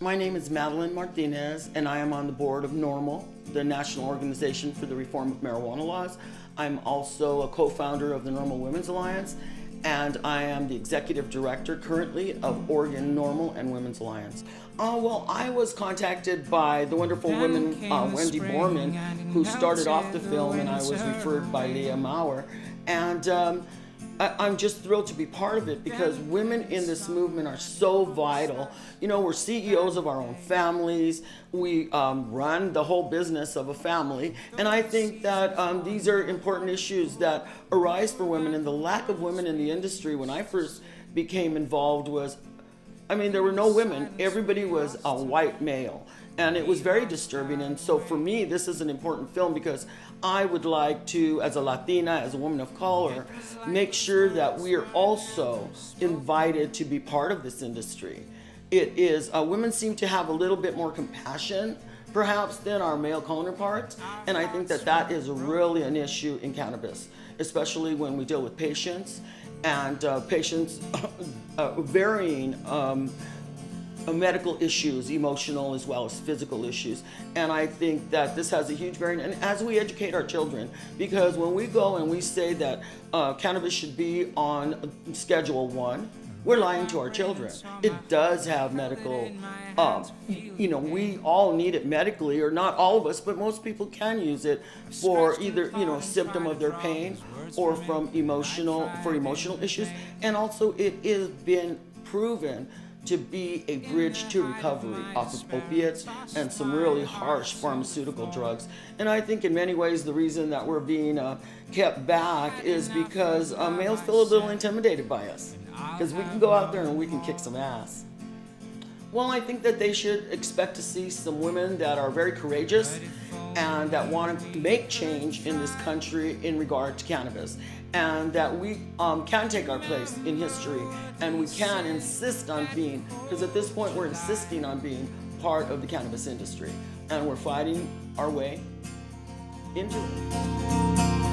My name is Madeline Martinez, and I am on the board of NORML, the National Organization for the Reform of Marijuana Laws. I'm also a co-founder of the NORML Women's Alliance, and I am the executive director currently of Oregon NORML and Women's Alliance. Well, I was contacted by the wonderful woman Wendy Borman, who started off the film, and I was referred by Leah Maurer. And I'm just thrilled to be part of it because women in this movement are so vital. You know, we're CEOs of our own families. We run the whole business of a family. And I think that these are important issues that arise for women. And the lack of women in the industry when I first became involved was, there were no women. Everybody was a white male. And it was very disturbing. And so for me, this is an important film because I would like to, as a Latina, as a woman of color, make sure that we are also invited to be part of this industry. It is, women seem to have a little bit more compassion, perhaps, than our male counterparts. And I think that that is really an issue in cannabis, especially when we deal with patients and patients varying medical issues, emotional as well as physical issues. And I think that this has a huge bearing, and as we educate our children, because when we go and we say that cannabis should be on Schedule 1, we're lying to our children. It does have medical, we all need it medically, or not all of us, but most people can use it for either, a symptom of their pain or for emotional issues. And also it has been proven to be a bridge to recovery off of opiates and some really harsh pharmaceutical drugs. And I think in many ways the reason that we're being kept back is because males feel a little intimidated by us, because we can go out there and we can kick some ass. Well, I think that they should expect to see some women that are very courageous and that want to make change in this country in regard to cannabis, and that we can take our place in history, and we can insist on being, because at this point we're insisting on being part of the cannabis industry, and we're fighting our way into it.